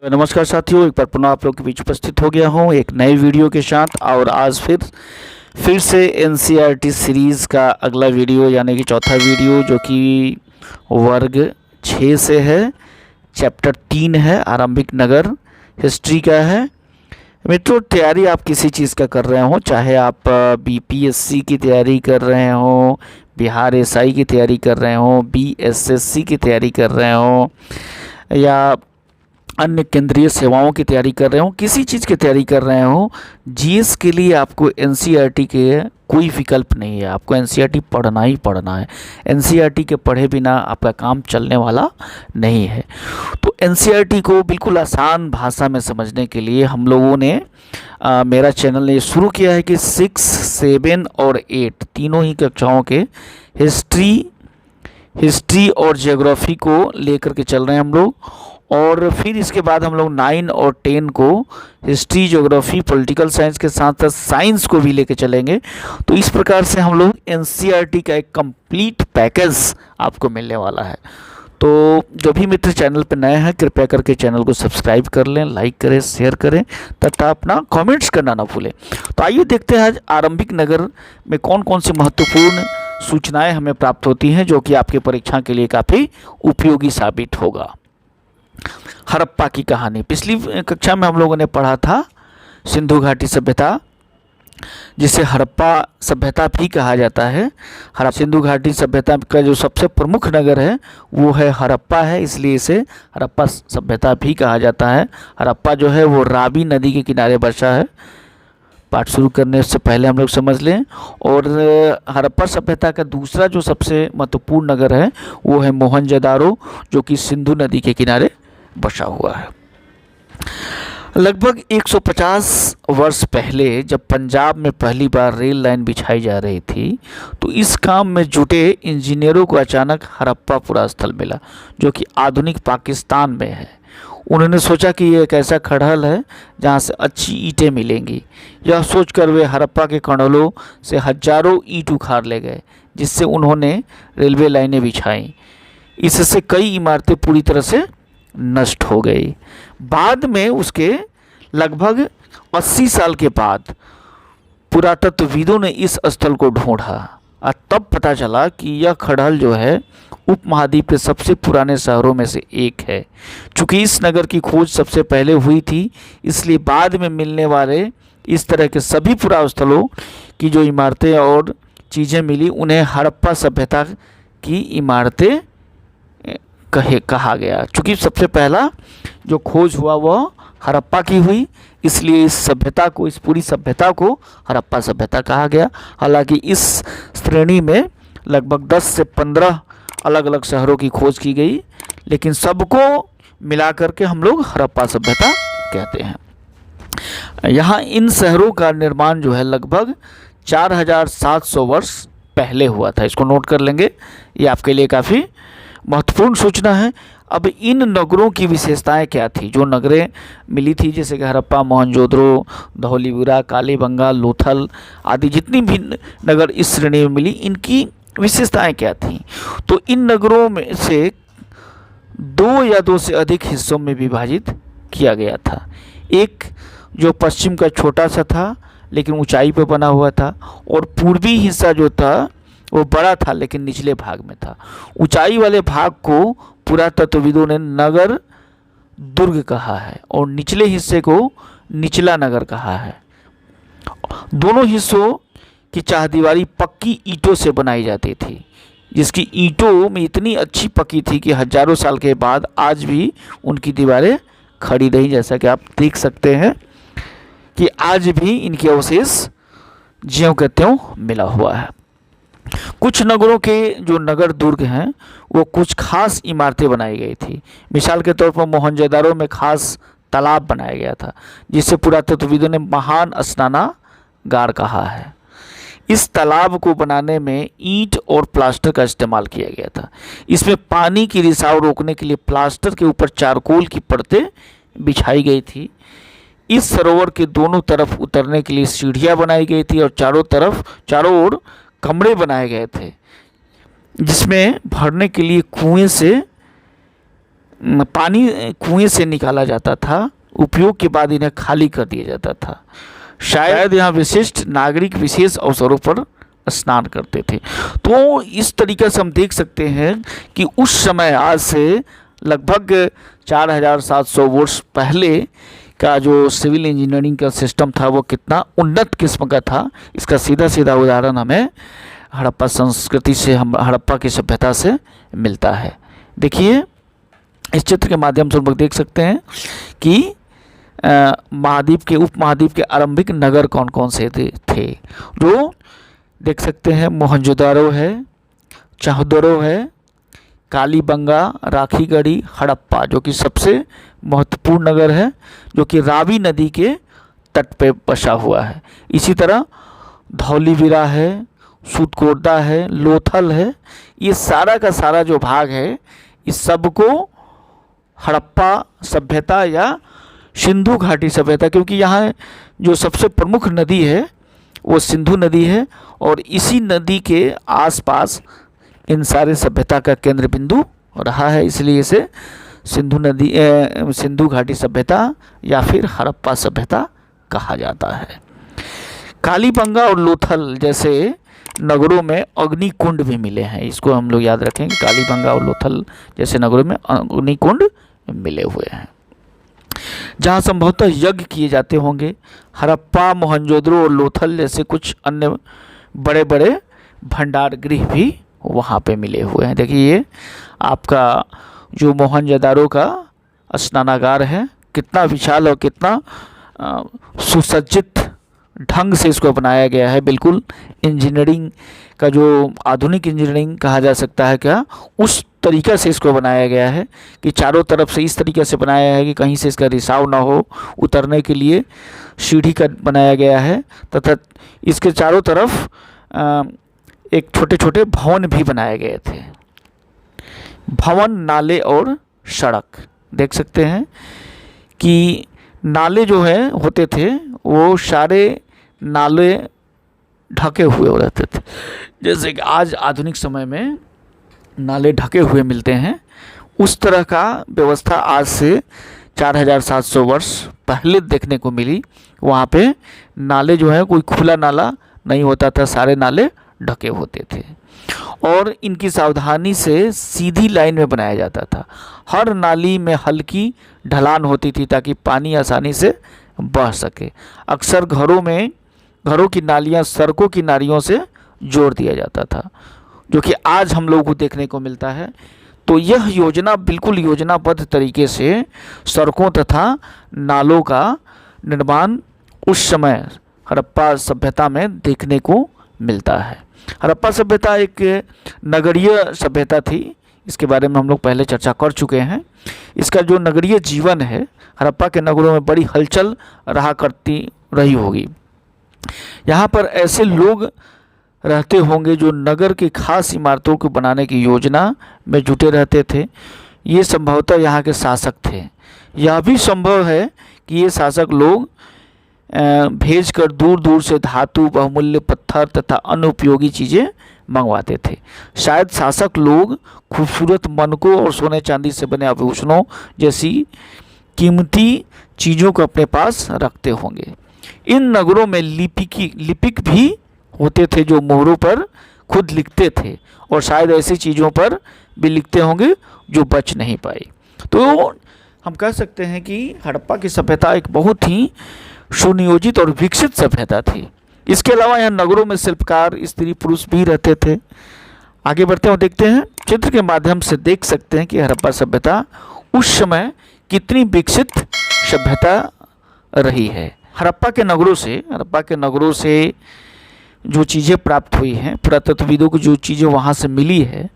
नमस्कार साथियों, एक बार पुनः आप लोग के बीच उपस्थित हो गया हूँ एक नए वीडियो के साथ। और आज फिर से एनसीईआरटी सीरीज़ का अगला वीडियो यानी कि चौथा वीडियो जो कि वर्ग 6 से है, चैप्टर 3 है, आरंभिक नगर हिस्ट्री का है। मित्रों, तैयारी आप किसी चीज़ का कर रहे हो, चाहे आप बीपीएससी की तैयारी कर रहे हो, बिहार एसआई की तैयारी कर रहे हो, बीएसएससी की तैयारी कर रहे हो, या अन्य केंद्रीय सेवाओं की तैयारी कर रहे हो, किसी चीज़ की तैयारी कर रहे हो, जीएस के लिए आपको एनसीईआरटी के कोई विकल्प नहीं है। आपको एनसीईआरटी पढ़ना ही पढ़ना है। एनसीईआरटी के पढ़े बिना आपका काम चलने वाला नहीं है। तो एनसीईआरटी को बिल्कुल आसान भाषा में समझने के लिए हम लोगों ने मेरा चैनल ने शुरू किया है कि 6, 7 और 8 तीनों ही कक्षाओं के हिस्ट्री और ज्योग्राफी को लेकर के चल रहे हैं हम लोग। और फिर इसके बाद हम लोग 9 और 10 को हिस्ट्री, ज्योग्राफी, पॉलिटिकल साइंस के साथ साथ साइंस को भी लेके चलेंगे। तो इस प्रकार से हम लोग एनसीईआरटी का एक कंप्लीट पैकेज आपको मिलने वाला है। तो जो भी मित्र चैनल पर नए हैं, कृपया करके चैनल को सब्सक्राइब कर लें, लाइक करें, शेयर करें तथा अपना कमेंट्स करना ना भूलें। तो आइए देखते हैं आज आरंभिक नगर में कौन कौन सी महत्वपूर्ण सूचनाएं हमें प्राप्त होती हैं जो कि आपके परीक्षा के लिए काफ़ी उपयोगी साबित होगा। हड़प्पा की कहानी पिछली कक्षा में हम लोगों ने पढ़ा था सिंधु घाटी सभ्यता, जिसे हड़प्पा सभ्यता भी कहा जाता है। सिंधु घाटी सभ्यता का जो सबसे प्रमुख नगर है वो है हड़प्पा है, इसलिए इसे हड़प्पा सभ्यता भी कहा जाता है। हड़प्पा जो है वो रावी नदी के किनारे बसा है। पाठ शुरू करने से पहले हम लोग समझ लें। और हड़प्पा सभ्यता का दूसरा जो सबसे महत्वपूर्ण नगर है वो है मोहनजोदारो, जो कि सिंधु नदी के किनारे बसा हुआ है। लगभग 150 वर्ष पहले जब पंजाब में पहली बार रेल लाइन बिछाई जा रही थी, तो इस काम में जुटे इंजीनियरों को अचानक हड़प्पा पुरा स्थल मिला, जो कि आधुनिक पाकिस्तान में है। उन्होंने सोचा कि ये एक ऐसा खड़हल है जहाँ से अच्छी ईंटें मिलेंगी। यह सोचकर वे हड़प्पा के खंडलों से हजारों ईंट उखाड़ ले गए, जिससे उन्होंने रेलवे लाइनें बिछाईं। इससे कई इमारतें पूरी तरह से नष्ट हो गई। बाद में उसके लगभग 80 साल के बाद पुरातत्वविदों ने इस स्थल को ढूंढा और तब पता चला कि यह खड़हल जो है उपमहाद्वीप के सबसे पुराने शहरों में से एक है। चूँकि इस नगर की खोज सबसे पहले हुई थी, इसलिए बाद में मिलने वाले इस तरह के सभी पुरास्थलों की जो इमारतें और चीज़ें मिली उन्हें हड़प्पा सभ्यता की इमारतें कहा गया। चूँकि सबसे पहला जो खोज हुआ वह हड़प्पा की हुई, इसलिए इस सभ्यता को, इस पूरी सभ्यता को हड़प्पा सभ्यता कहा गया। हालांकि इस श्रेणी में लगभग 10 से 15 अलग अलग शहरों की खोज की गई, लेकिन सबको मिलाकर के हम लोग हड़प्पा सभ्यता कहते हैं। यहाँ इन शहरों का निर्माण जो है लगभग 4700 वर्ष पहले हुआ था। इसको नोट कर लेंगे, ये आपके लिए काफ़ी महत्वपूर्ण सूचना है। अब इन नगरों की विशेषताएं क्या थी? जो नगरें मिली थी जैसे कि हड़प्पा, मोहनजोदड़ो, धौलीबुरा, कालीबंगा, लोथल आदि जितनी भी नगर इस श्रेणी में मिली, इनकी विशेषताएं क्या थी? तो इन नगरों में से 2 या 2 से अधिक हिस्सों में विभाजित किया गया था। एक जो पश्चिम का छोटा सा था लेकिन ऊंचाई पर बना हुआ था, और पूर्वी हिस्सा जो था वो बड़ा था लेकिन निचले भाग में था। ऊंचाई वाले भाग को पुरातत्वविदों ने नगर दुर्ग कहा है और निचले हिस्से को निचला नगर कहा है। दोनों हिस्सों की चारदीवारी पक्की ईंटों से बनाई जाती थी, जिसकी ईंटों में इतनी अच्छी पकी थी कि हजारों साल के बाद आज भी उनकी दीवारें खड़ी रही। जैसा कि आप देख सकते हैं कि आज भी इनके अवशेष ज्यों के त्यों मिला हुआ है। कुछ नगरों के जो नगर दुर्ग हैं वो कुछ खास इमारतें बनाई गई थी। मिसाल के तौर पर मोहनजोदारो में खास तालाब बनाया गया था, जिसे पुरातत्वविदों ने महान स्नानागार कहा है। इस तालाब को बनाने में ईंट और प्लास्टर का इस्तेमाल किया गया था। इसमें पानी की रिसाव रोकने के लिए प्लास्टर के ऊपर चारकोल की परतें बिछाई गई थी। इस सरोवर के दोनों तरफ उतरने के लिए सीढ़ियाँ बनाई गई थी और चारों ओर कमरे बनाए गए थे, जिसमें भरने के लिए कुएं से पानी कुएं से निकाला जाता था, उपयोग के बाद इन्हें खाली कर दिया जाता था। शायद यहाँ विशिष्ट नागरिक विशेष अवसरों पर स्नान करते थे। तो इस तरीके से हम देख सकते हैं कि उस समय आज से लगभग 4700 वर्ष पहले का जो सिविल इंजीनियरिंग का सिस्टम था वो कितना उन्नत किस्म का था। इसका सीधा सीधा उदाहरण हमें हड़प्पा संस्कृति से, हम हड़प्पा की सभ्यता से मिलता है। देखिए, इस चित्र के माध्यम से हम लोग देख सकते हैं कि महाद्वीप के, उपमहाद्वीप के आरंभिक नगर कौन कौन से थे। जो देख सकते हैं मोहनजोदारो है, चाहुदरो है, कालीबंगा, राखीगढ़ी, हड़प्पा, जो कि सबसे महत्वपूर्ण नगर है, जो कि रावी नदी के तट पे बसा हुआ है। इसी तरह धौलीवीरा है, सूतकोटदा है, लोथल है। ये सारा का सारा जो भाग है, इस सब को हड़प्पा सभ्यता या सिंधु घाटी सभ्यता, क्योंकि यहाँ जो सबसे प्रमुख नदी है वो सिंधु नदी है और इसी नदी के आसपास इन सारे सभ्यता का केंद्र बिंदु रहा है, इसलिए इसे सिंधु घाटी सभ्यता या फिर हड़प्पा सभ्यता कहा जाता है। कालीबंगा और लोथल जैसे नगरों में अग्निकुंड भी मिले हैं। इसको हम लोग याद रखें कि कालीबंगा और लोथल जैसे नगरों में अग्निकुंड मिले हुए हैं, जहाँ संभवतः यज्ञ किए जाते होंगे। हड़प्पा, मोहनजोदड़ो और लोथल जैसे कुछ अन्य बड़े बड़े भंडार गृह भी वहाँ पे मिले हुए हैं। देखिए, ये आपका जो मोहनजोदारो का स्नानागार है, कितना विशाल और कितना सुसज्जित ढंग से इसको बनाया गया है। बिल्कुल इंजीनियरिंग का जो आधुनिक इंजीनियरिंग कहा जा सकता है क्या, उस तरीक़ा से इसको बनाया गया है कि चारों तरफ से इस तरीके से बनाया है कि कहीं से इसका रिसाव ना हो। उतरने के लिए सीढ़ी का बनाया गया है तथा इसके चारों तरफ एक छोटे छोटे भवन भी बनाए गए थे। भवन, नाले और सड़क देख सकते हैं कि नाले जो है होते थे वो सारे नाले ढके हुए रहते थे। जैसे कि आज आधुनिक समय में नाले ढके हुए मिलते हैं, उस तरह का व्यवस्था आज से 4700 वर्ष पहले देखने को मिली। वहाँ पे नाले जो है कोई खुला नाला नहीं होता था, सारे नाले ढके होते थे और इनकी सावधानी से सीधी लाइन में बनाया जाता था। हर नाली में हल्की ढलान होती थी ताकि पानी आसानी से बह सके। अक्सर घरों की नालियाँ सड़कों की नालियों से जोड़ दिया जाता था, जो कि आज हम लोगों को देखने को मिलता है। तो यह योजना बिल्कुल योजनाबद्ध तरीके से सड़कों तथा नालों का निर्माण उस समय हड़प्पा सभ्यता में देखने को मिलता है। हड़प्पा सभ्यता एक नगरीय सभ्यता थी, इसके बारे में हम लोग पहले चर्चा कर चुके हैं। इसका जो नगरीय जीवन है, हड़प्पा के नगरों में बड़ी हलचल रही होगी। यहाँ पर ऐसे लोग रहते होंगे जो नगर के खास इमारतों को बनाने की योजना में जुटे रहते थे। ये संभवतः यहाँ के शासक थे। यह भी संभव है कि ये शासक लोग भेजकर दूर दूर से धातु, बहुमूल्य पत्थर तथा अन्य उपयोगी चीज़ें मंगवाते थे। शायद शासक लोग खूबसूरत मनकों और सोने चांदी से बने आभूषणों जैसी कीमती चीज़ों को अपने पास रखते होंगे। इन नगरों में लिपिक भी होते थे जो मोहरों पर खुद लिखते थे और शायद ऐसी चीज़ों पर भी लिखते होंगे जो बच नहीं पाई। तो हम कह सकते हैं कि हड़प्पा की सभ्यता एक बहुत ही सुनियोजित और विकसित सभ्यता थी। इसके अलावा यहाँ नगरों में शिल्पकार, स्त्री पुरुष भी रहते थे। आगे बढ़ते हैं, देखते हैं चित्र के माध्यम से देख सकते हैं कि हड़प्पा सभ्यता उस समय कितनी विकसित सभ्यता रही है। हड़प्पा के नगरों से जो चीज़ें प्राप्त हुई हैं, पुरातत्वविदों को जो चीज़ें वहाँ से मिली है,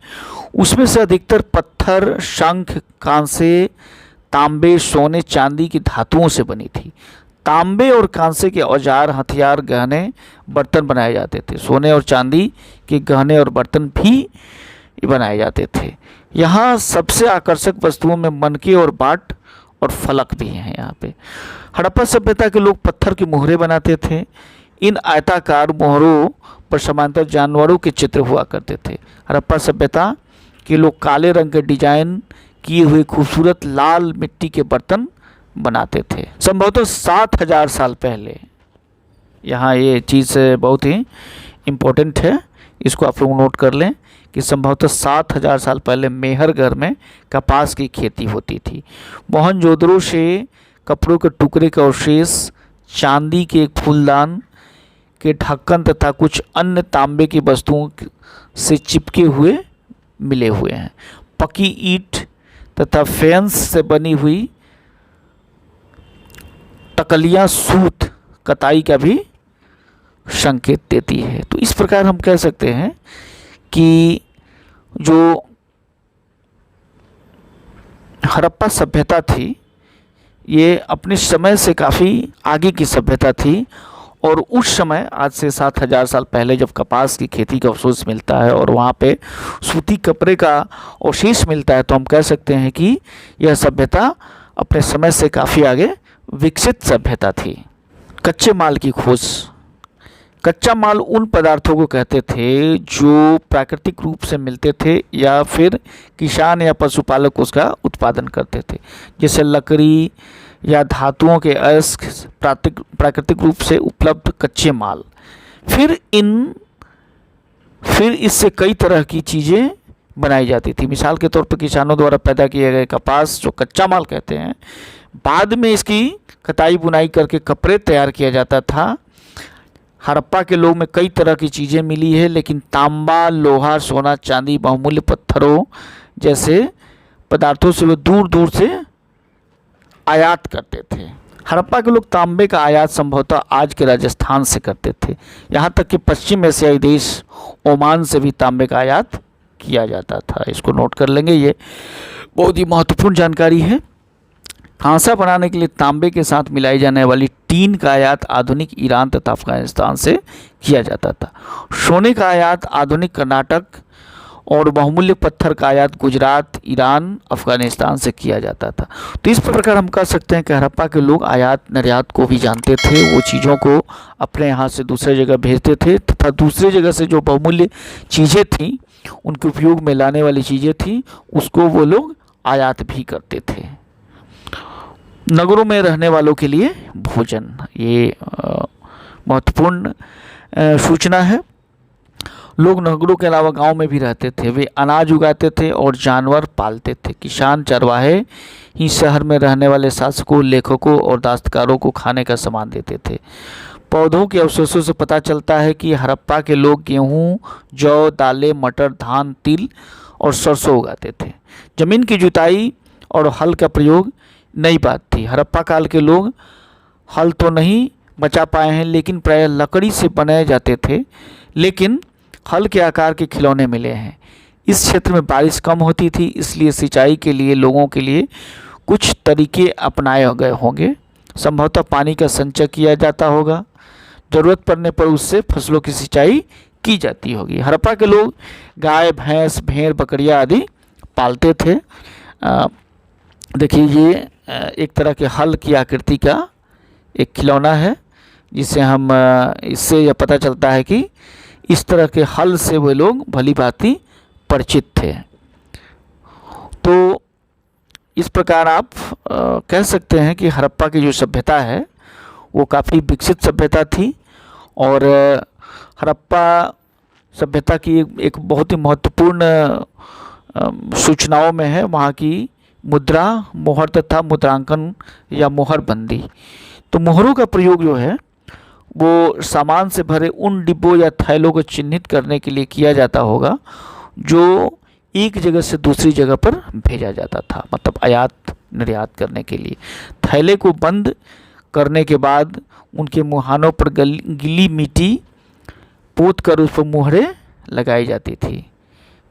उसमें से अधिकतर पत्थर, शंख, कांसे, तांबे, सोने, चांदी की धातुओं से बनी थी। तांबे और कांसे के औजार, हथियार, गहने, बर्तन बनाए जाते थे। सोने और चांदी के गहने और बर्तन भी बनाए जाते थे। यहाँ सबसे आकर्षक वस्तुओं में मनके और बाट और फलक भी हैं। यहाँ पे हड़प्पा सभ्यता के लोग पत्थर की मोहरें बनाते थे। इन आयताकार मोहरों पर समांतर जानवरों के चित्र हुआ करते थे। हड़प्पा सभ्यता के लोग काले रंग के डिजाइन किए हुए खूबसूरत लाल मिट्टी के बर्तन बनाते थे। संभवतः 7000 साल पहले, यहाँ ये चीज़ बहुत ही इम्पोर्टेंट है, इसको आप लोग नोट कर लें कि संभवतः 7000 साल पहले मेहरगढ़ में कपास की खेती होती थी। मोहनजोदड़ो से कपड़ों के टुकड़े का अवशेष, चांदी के एक फूलदान के ढक्कन तथा कुछ अन्य तांबे की वस्तुओं से चिपके हुए मिले हुए हैं। पकी ईंट तथा फेंस से बनी हुई टकलियां सूत कताई का भी संकेत देती है। तो इस प्रकार हम कह सकते हैं कि जो हड़प्पा सभ्यता थी ये अपने समय से काफ़ी आगे की सभ्यता थी, और उस समय आज से 7000 साल पहले जब कपास की खेती का अवशेष मिलता है और वहाँ पे सूती कपड़े का अवशेष मिलता है, तो हम कह सकते हैं कि यह सभ्यता अपने समय से काफ़ी आगे विकसित सभ्यता थी। कच्चे माल की खोज। कच्चा माल उन पदार्थों को कहते थे जो प्राकृतिक रूप से मिलते थे या फिर किसान या पशुपालक उसका उत्पादन करते थे, जैसे लकड़ी या धातुओं के अयस्क, प्राकृतिक रूप से उपलब्ध कच्चे माल। फिर इससे कई तरह की चीज़ें बनाई जाती थी। मिसाल के तौर पर किसानों द्वारा पैदा किए गए कपास, जो कच्चा माल कहते हैं, बाद में इसकी कताई बुनाई करके कपड़े तैयार किया जाता था। हड़प्पा के लोग में कई तरह की चीज़ें मिली है, लेकिन तांबा, लोहा, सोना, चांदी, बहुमूल्य पत्थरों जैसे पदार्थों से वे दूर दूर से आयात करते थे। हड़प्पा के लोग तांबे का आयात संभवतः आज के राजस्थान से करते थे। यहाँ तक कि पश्चिम एशियाई देश ओमान से भी तांबे का आयात किया जाता था। इसको नोट कर लेंगे, ये बहुत ही महत्वपूर्ण जानकारी है। हांसा बनाने के लिए तांबे के साथ मिलाई जाने वाली टीन का आयात आधुनिक ईरान तथा अफगानिस्तान से किया जाता था। सोने का आयात आधुनिक कर्नाटक और बहुमूल्य पत्थर का आयात गुजरात, ईरान, अफगानिस्तान से किया जाता था। तो इस प्रकार हम कह सकते हैं कि हड़प्पा के लोग आयात निर्यात को भी जानते थे। वो चीज़ों को अपने यहाँ से दूसरे जगह भेजते थे तथा दूसरी जगह से जो बहुमूल्य चीज़ें थीं, उनके उपयोग में लाने वाली चीज़ें थीं, उसको वो लोग आयात भी करते थे। नगरों में रहने वालों के लिए भोजन, ये महत्वपूर्ण सूचना है। लोग नगरों के अलावा गांव में भी रहते थे। वे अनाज उगाते थे और जानवर पालते थे। किसान चरवाहे ही शहर में रहने वाले शासकों, लेखकों और दस्तकारों को खाने का सामान देते थे। पौधों के अवशेषों से पता चलता है कि हड़प्पा के लोग गेहूँ, जौ, दालें, मटर, धान, तिल और सरसों उगाते थे। जमीन की जुताई और हल का प्रयोग नई बात थी। हड़प्पा काल के लोग हल तो नहीं बचा पाए हैं, लेकिन प्रायः लकड़ी से बनाए जाते थे, लेकिन हल के आकार के खिलौने मिले हैं। इस क्षेत्र में बारिश कम होती थी, इसलिए सिंचाई के लिए लोगों के लिए कुछ तरीके अपनाए गए होंगे। संभवतः पानी का संचय किया जाता होगा, ज़रूरत पड़ने पर उससे फसलों की सिंचाई की जाती होगी। हड़प्पा के लोग गाय, भैंस, भेड़, बकरियां आदि पालते थे। देखिए, ये एक तरह के हल की आकृति का एक खिलौना है, जिसे हम इससे यह पता चलता है कि इस तरह के हल से वे लोग भली भांति परिचित थे। तो इस प्रकार आप कह सकते हैं कि हड़प्पा की जो सभ्यता है वो काफ़ी विकसित सभ्यता थी, और हड़प्पा सभ्यता की एक बहुत ही महत्वपूर्ण सूचनाओं में है वहाँ की मुद्रा, मोहर तथा मुद्रांकन या मोहरबंदी। तो मोहरों का प्रयोग जो है वो सामान से भरे उन डिब्बों या थैलों को चिन्हित करने के लिए किया जाता होगा जो एक जगह से दूसरी जगह पर भेजा जाता था, मतलब आयात निर्यात करने के लिए। थैले को बंद करने के बाद उनके मुहानों पर गीली मिट्टी पोत कर उस पर मुहरें लगाई जाती थी।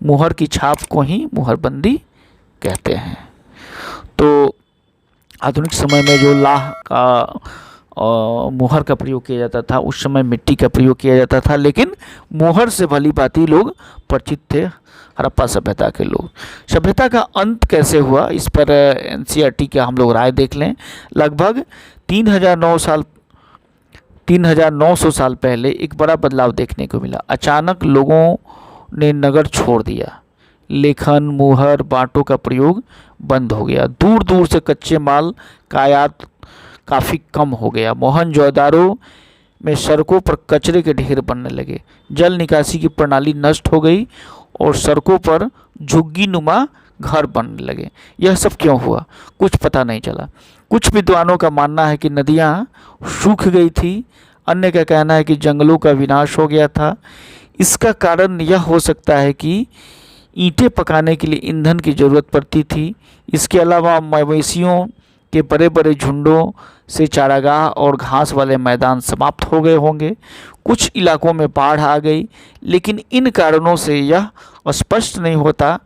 मुहर की छाप को ही मुहरबंदी कहते हैं। तो आधुनिक समय में जो लाह का मुहर का प्रयोग किया जाता था, उस समय मिट्टी का प्रयोग किया जाता था, लेकिन मुहर से भली भांति लोग परिचित थे हड़प्पा सभ्यता के लोग। सभ्यता का अंत कैसे हुआ, इस पर एनसीईआरटी का हम लोग राय देख लें। लगभग 3900 साल पहले एक बड़ा बदलाव देखने को मिला। अचानक लोगों ने नगर छोड़ दिया। लेखन, मुहर, बाँटों का प्रयोग बंद हो गया। दूर दूर से कच्चे माल का आयात काफ़ी कम हो गया। मोहनजोदारो में सड़कों पर कचरे के ढेर बनने लगे। जल निकासी की प्रणाली नष्ट हो गई और सड़कों पर झुग्गी नुमा घर बनने लगे। यह सब क्यों हुआ, कुछ पता नहीं चला। कुछ विद्वानों का मानना है कि नदियाँ सूख गई थी, अन्य का कहना है कि जंगलों का विनाश हो गया था। इसका कारण यह हो सकता है कि ईंटें पकाने के लिए ईंधन की ज़रूरत पड़ती थी। इसके अलावा मवेशियों के बड़े बड़े झुंडों से चारागाह और घास वाले मैदान समाप्त हो गए होंगे। कुछ इलाकों में बाढ़ आ गई, लेकिन इन कारणों से यह स्पष्ट नहीं होता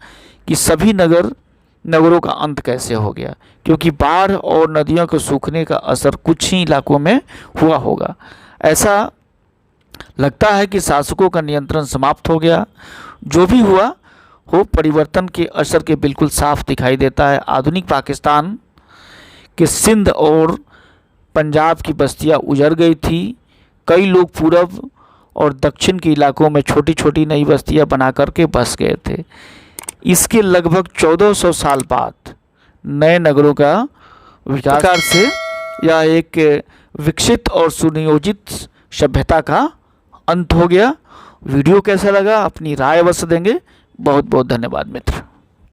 कि सभी नगरों का अंत कैसे हो गया, क्योंकि बाढ़ और नदियों के सूखने का असर कुछ ही इलाकों में हुआ होगा। ऐसा लगता है कि शासकों का नियंत्रण समाप्त हो गया। जो भी हुआ हो, परिवर्तन के असर के बिल्कुल साफ दिखाई देता है। आधुनिक पाकिस्तान के सिंध और पंजाब की बस्तियां उजड़ गई थी। कई लोग पूरब और दक्षिण के इलाकों में छोटी छोटी नई बस्तियां बना करके बस गए थे। इसके लगभग 1400 साल बाद नए नगरों का विकास से यह एक विकसित और सुनियोजित सभ्यता का अंत हो गया। वीडियो कैसा लगा अपनी राय अवश्य देंगे। बहुत बहुत धन्यवाद मित्र।